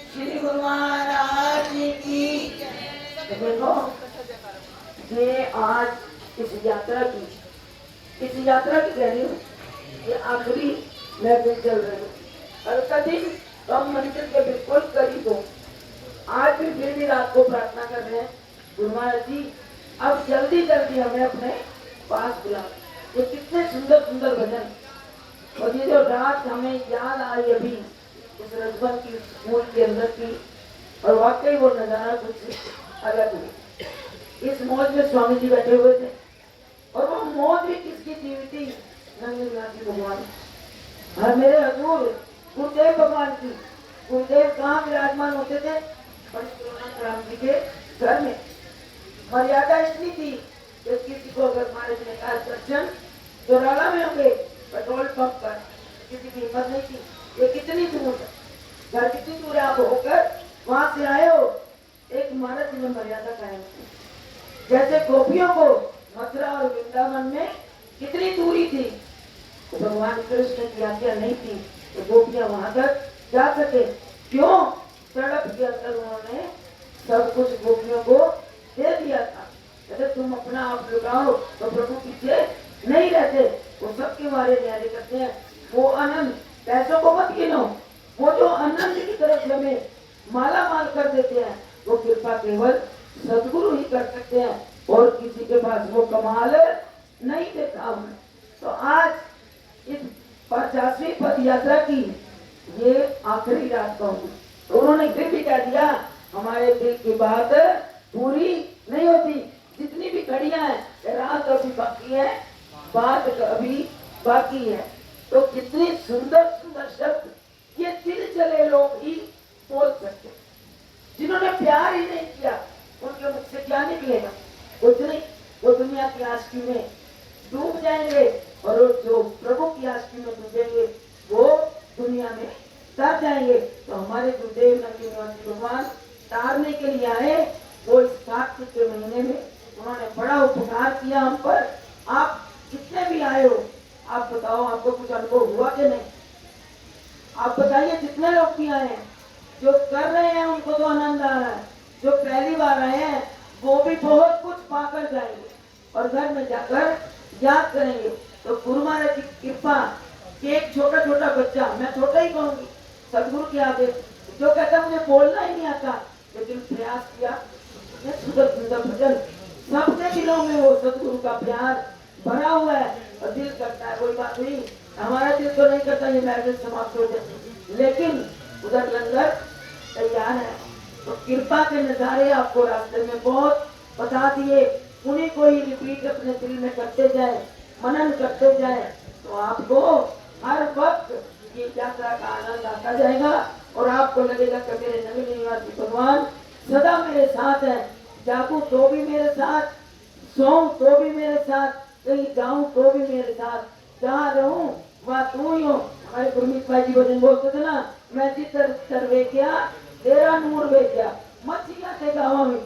श्री गुरु महाराज की। तो देखो ये आज इस यात्रा की कह रही हूँ, ये आखिरी महफिल चल रही है। कल का दिन तो हम मंदिर के बिल्कुल करीब हो। आज फिर भी रात को प्रार्थना कर रहे हैं, गुरु महाराज जी अब जल्दी जल्दी हमें अपने पास बुला। ये कितने सुंदर सुंदर भजन, और ये जो रात हमें याद आई अभी इस रजबन की स्कूल के अंदर की, और वाकई वो नजारा कुछ अलग है। इस मौज में स्वामी जी बैठे हुए थे, और वो मौज भी किसकी दी हुई थी? नंदनाथ भगवान और मेरे हजूर गुरुदेव भगवान की। गुरुदेव कहाँ विराजमान होते थे? राम जी के घर में। मर्यादा इतनी थी कि किसी को अगर महाराज ने कहा दर्शन चौराला में होंगे पेट्रोल पंप पर, किसी की हिम्मत नहीं थी। ये कितनी दूर है, घर कितनी दूर है, आप होकर वहां से आए हो। एक महाराज ने मर्यादा कायम की, जैसे गोपियों को मथुरा और वृंदावन में कितनी दूरी थी, तो भगवान कृष्ण की आज्ञा नहीं थी तो गोपियां वहां तक जा सके। क्यों? सड़क के अंदर उन्होंने सब कुछ गोपियों को दे दिया था। कहते तुम अपना आप लगाओ तो प्रभु पीछे नहीं रहते, वो सबके बारे न्याय करते हैं। वो आनंद पैसों को मत गिनो, वो जो आनंद की तरफ से हमें माला माल कर देते हैं, वो कृपा केवल सदगुरु ही कर सकते हैं, और किसी के पास वो कमाल नहीं देखा हमने। तो आज इस 50वीं पद यात्रा की ये आखिरी रात कहूंगी। तो उन्होंने फिर भी कह दिया हमारे दिल की बात पूरी नहीं होती, जितनी भी घड़ियां हैं रात अभी बाकी है, बात अभी बाकी है। तो कितनी सुंदर सुंदर शब्द ये दिल चले लोग ही बोल सकते। जिन्होंने प्यार ही नहीं किया उनके मुख से क्या निकलेगा? कुछ नहीं। वो दुनिया की आशिकी में डूब जाएंगे, और जो प्रभु की आशिकी में डूबेंगे वो दुनिया में तर जाएंगे। तो हमारे गुरुदेव नंदीनिवासी भगवान तारने के लिए आए। वो इस कार्तिक के महीने में उन्होंने बड़ा उपकार किया हम पर। आप जितने भी आए हो, आप बताओ आपको कुछ अनुभव हुआ कि नहीं? आप बताइए जितने लोग भी आए हैं, जो कर रहे हैं उनको तो आनंद आ रहा है, जो पहली बार आए हैं वो भी बहुत कुछ पाकर जाएंगे, और घर में जाकर याद करेंगे। तो गुरु महाराज की कृपा कि एक छोटा छोटा बच्चा, मैं छोटा ही कहूंगी, सदगुरु के आदेश, जो कहता मुझे बोलना ही नहीं आता, लेकिन प्रयास किया, सुंदर सुंदर भजन, सबके दिलों में वो सदगुरु का प्यार भरा हुआ है, और दिल करता है। कोई बात नहीं, हमारा दिल तो नहीं करता ये महफिल समाप्त हो जाए, लेकिन उधर लंगर तैयार है। तो कृपा के नजारे आपको रास्ते में बहुत बता दिए, उन्हीं को ही रिपीट अपने दिल में करते जाए, मनन करते जाए, तो आपको हर वक्त ये यात्रा का आनंद आता जाएगा, और आपको लगेगा कि मेरे नवीन निवासी भगवान सदा मेरे साथ है। जागू तो भी मेरे साथ, सोऊं तो भी मेरे साथ, कहीं जाऊं तो भी मेरे साथ, जहाँ रहूं वहाँ तू ही हो। हमारे गुरमीत भाई जी भजन बोलते थे ना, मैं जिधर सर्वे किया तेरा नूर बेचा, मच्छियां थे गाँव में,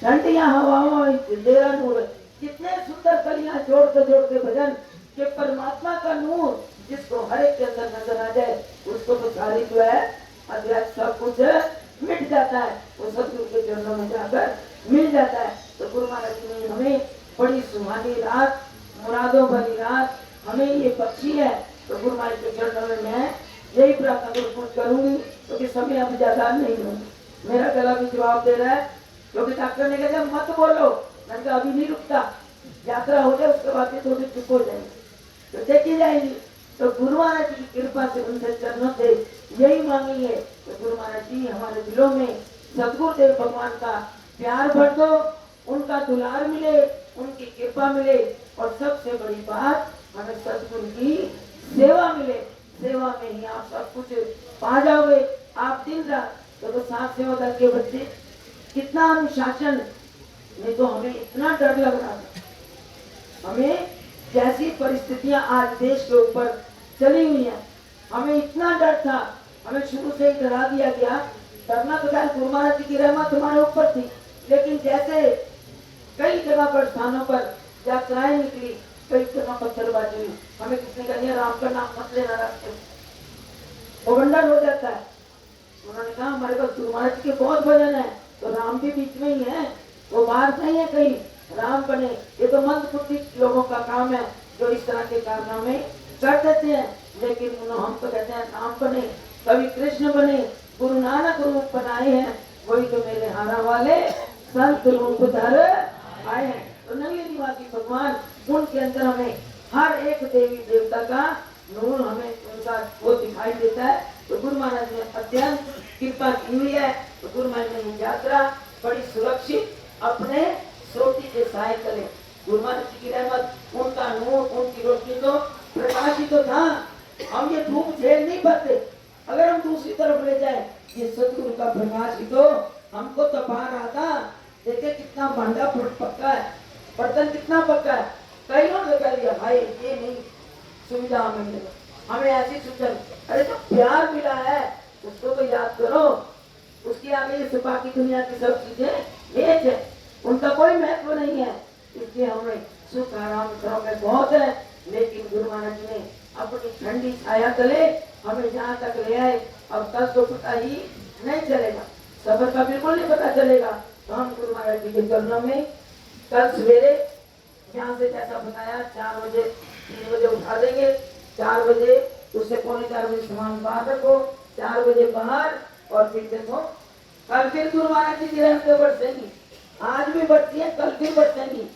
ठंडिया हवाओं में तेरा नूर। कितने सुंदर कलियां जोड़ते जोड़ते भजन कि परमात्मा का नूर जिसको हर एक के अंदर नजर आ जाए, उसको तो सारी जो है अध्यात्म सब कुछ मिट जाता है, वो सदगुरु के चरणों में जाकर मिल जाता है। तो गुरु महाराज जी ने हमें बड़ी सुहानी रात, मुरादों भरी रात हमें ये बख्शी है। तो गुरु महाराज के चरणों में मैं यही प्रार्थना करूंगी, क्योंकि समय अब ज्यादा नहीं होगा। मेरा गला भी जवाब दे रहा है, क्योंकि डॉक्टर ने कहा मत बोलो, मैंने कहा अभी नहीं रुकता, यात्रा हो जाए उसके बाद थोड़ी चुप हो जाएगी तो देखी जाएगी। तो गुरु महाराज जी की कृपा से उनसे चरणों से यही मांगी है कि गुरु महाराज जी हमारे दिलों में सदगुरुदेव भगवान का प्यार भर दो, उनका दुलार मिले, उनकी कृपा मिले, और सबसे बड़ी बात हमें सदगुरु की सेवा मिले। सेवा में ही आप सब कुछ पा जाओगे। आप दिन रात तो साथ सेवा दल के बच्चे कितना अनुशासन, नहीं तो हमें इतना डर लग रहा था। हमें जैसी परिस्थितियां आज देश के ऊपर चली हुई हैं, हमें इतना डर था, हमें शुरू से ही डरा दिया गया। डरना तो क्या, गुरु महाराज जी की रहमत हमारे ऊपर थी, लेकिन जैसे कई जगह पर स्थानों पर यात्राएं निकली, कई जगह पत्थरबाजी हुई, हमें किसने कहा राम का नाम मत लेना रास्ते, उबंडन हो जाता जाता है। उन्होंने कहा हमारे पास गुरु महाराज जी के बहुत भजन है, तो राम भी बीच में ही है, वो बाहर नहीं है कहीं, राम बने। ये तो मंद बुद्धि लोगों का काम है जो इस तरह के कारनामे कर देते हैं, लेकिन हम तो कहते हैं राम बने, कभी कृष्ण बने, गुरु नानक रूप बनाए हैं, वही तो मेरे हारा वाले संत रूप धर आए हैं। तो नवी निवासी भगवान, उनके अंदर हमें हर एक देवी देवता का नूर हमें उनका वो दिखाई देता है। तो गुरु महाराज ने अत्यंत कृपा की हुई है। तो गुरु महाराज ने ये यात्रा बड़ी सुरक्षित अपने सोटी के सहाय चले। गुरु महाराज जी की रहमत, उनका नूर, उनकी रोशनी तो प्रकाशित तो था, हम ये धूप झेल नहीं पाते। अगर हम दूसरी तरफ ले जाए, ये सतगुरु का प्रकाश ही तो हमको तपा रहा था। देखिए कितना भांडा पक्का है, बर्तन कितना पक्का है। कई लोग कह दिया भाई ये नहीं सुविधा हमें मिले, हमें ऐसी सुविधा। अरे तो प्यार मिला है उसको तो याद करो, उसकी आगे ये बाकी दुनिया की सब चीजें एक है, उनका कोई महत्व नहीं है। इसलिए हमें सुख आराम में बहुत है, लेकिन गुरु महाराज जी ने अपनी ठंडी छाया तले हमें जहाँ तक ले आए। अब तक तो पता ही नहीं चलेगा, सबर का बिल्कुल नहीं पता चलेगा। तो हम गुरु महाराज जी के चरणों में कल सवेरे यहाँ से जैसा बताया 4 बजे 3 बजे उठा देंगे, 4 बजे उससे पौने 4 बजे सामान बाहर रखो, 4 बजे बाहर, और फिर देखो कल फिर गुरु महाराज जी की रहमत बरसेंगी। आज भी बरसी है, कल भी बरसेंगी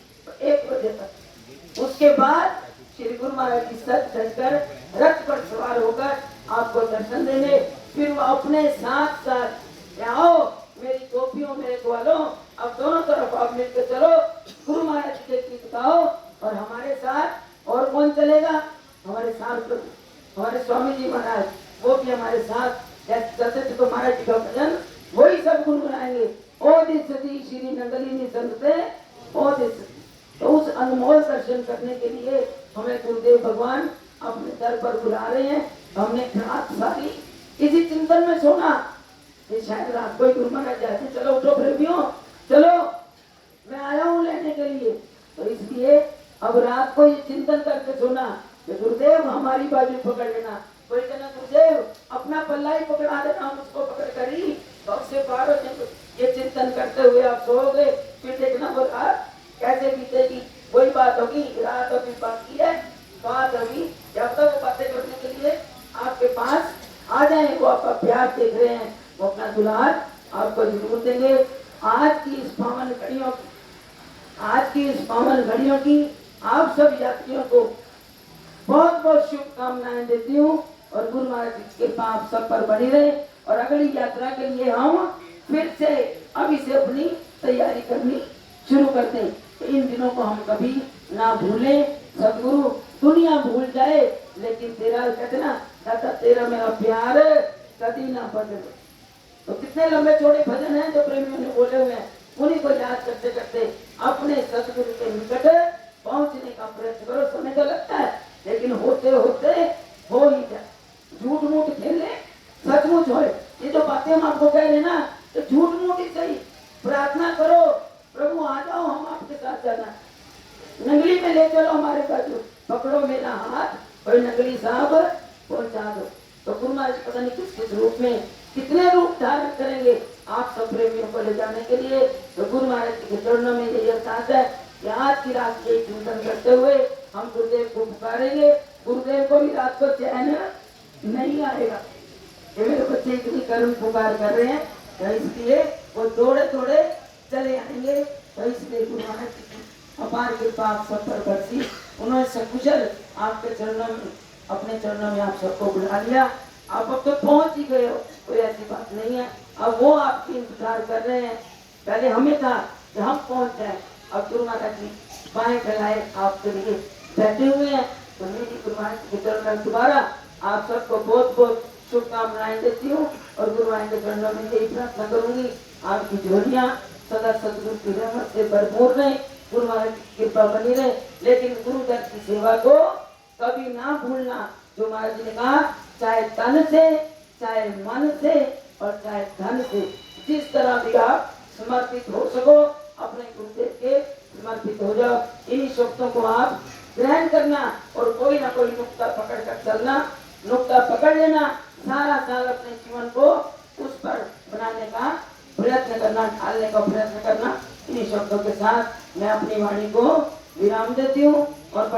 1 बजे तक। उसके बाद श्री गुरु महाराज जी सच सजकर रथ पर सवार होकर आपको दर्शन देंगे। फिर वो अपने साथ साथ आओ मेरी टोपियों मेरे ग्वालों, अब दोनों तरफ आप मिलकर चलो, गुरु महाराज जी के गीत गाओ। और हमारे साथ और कौन चलेगा? हमारे साथ हमारे स्वामी जी महाराज, वो भी हमारे साथ जैसे चलते थे तो महाराज जी का भजन वही सब गुनगुनाएंगे। ओ दिस सती श्री नंदलिनी संते ओ दिस। तो उस अनमोल दर्शन करने के लिए हमें गुरुदेव भगवान अपने दर पर बुला रहे हैं। हमने रात सारी इसी चिंतन में सोना, ये शायद रात को ही गुरु महाराज जाते चलो उठो प्रेमियों चलो मैं आया हूँ लेने के लिए। तो इसलिए अब रात को ये चिंतन करके सोना कि गुरुदेव हमारी बाजू पकड़ लेना, कोई कहना गुरुदेव अपना पल्ला ही पकड़ा देना, हम उसको पकड़ कर ही तो से पार हो जाएंगे। ये चिंतन करते हुए आप सोओगे, फिर देखना वो रात कैसे बीतेगी। वही बात होगी, रात अभी बाकी है, बात होगी जब तक वो बातें करने के लिए आपके पास आ जाए। वो आपका प्यार देख रहे हैं, वो अपना दुलार आपको जरूर देंगे। आज की इस पावन घड़ियों की आप सब यात्रियों को बहुत बहुत शुभकामनाएं देती हूँ। और गुरु महाराज की कृपा आप सब पर बनी रहे। और अगली यात्रा के लिए हम फिर से अभी से अपनी तैयारी करनी शुरू कर दें। तो इन दिनों को हम कभी ना भूलें। सदगुरु दुनिया भूल जाए, लेकिन तेरा कहते ना दादा तेरा मेरा प्यार कभी ना बदले। तो कितने लंबे चौड़े भजन हैं जो प्रेमियों ने बोले हुए हैं, उन्हीं को याद करते करते अपने सदगुरु के निकट पहुंचने का प्रयत्न करो। समय तो लगता है, लेकिन होते होते हो ही जाए। झूठ मूठ खेले सचमुच होए। ये जो बातें हम आपको कह रहे ना, तो झूठ मूठ ही सही। प्रार्थना करो प्रभु आ जाओ, हम आपके साथ जाना, नगली में ले चलो हमारे बाजू, पकड़ो मेरा हाथ और नगली साहब पहुंचा दो। तो गुरु महाराज पता नहीं किस किस रूप में कितने रूप धारण करेंगे आप सब प्रेमियों को ले जाने के लिए। तो गुरु महाराज जी के चरणों में यही अर्थात है कि आज की रात के चिंतन करते हुए हम गुरुदेव को पुकारेंगे। गुरुदेव को भी रात को चैन नहीं आएगा। ये मेरे बच्चे इतनी कर्म पुकार कर रहे हैं, तो इसलिए वो थोड़े थोड़े चले आएंगे। तो इसलिए गुरु महाराज जी की अपार कृपा आप सब पर बरसी। उन्होंने सकुशल आपके चरणों में, अपने चरणों में आप सबको बुला लिया। आप अब तो पहुंच ही गए हो, कोई ऐसी बात नहीं है। अब वो आपकी इंतजार कर रहे हैं। पहले हमें था कि हम पहुंच जाए, अब गुरु महाराज जी बाएं फैलाए आपके लिए बैठे हुए हैं। तो मेरी गुरु महाराज जी के चरणों में दोबारा आप सबको बहुत बहुत शुभकामनाएं देती हूँ। और गुरु महाराज के चरणों में यही प्रार्थना करूंगी आपकी झोलियाँ सदा सदगुरु की रहमत से भरपूर रहे, गुरु महाराज की कृपा बनी रहे। लेकिन गुरुदर की सेवा को कभी ना भूलना। जो महाराज जी ने कहा, चाहे तन से, चाहे मन से और चाहे धन से, जिस तरह भी आप समर्पित हो सको अपने गुरुदेव के समर्पित हो जाओ। इन्हीं शब्दों को आप ग्रहण करना और कोई ना कोई नुक्ता पकड़ कर चलना। नुक्ता पकड़ लेना, सारा साल अपने जीवन को उस पर बनाने का प्रयत्न करना, ढालने का प्रयत्न करना। इन्हीं शब्दों के साथ मैं अपनी वाणी को विराम देती हूँ और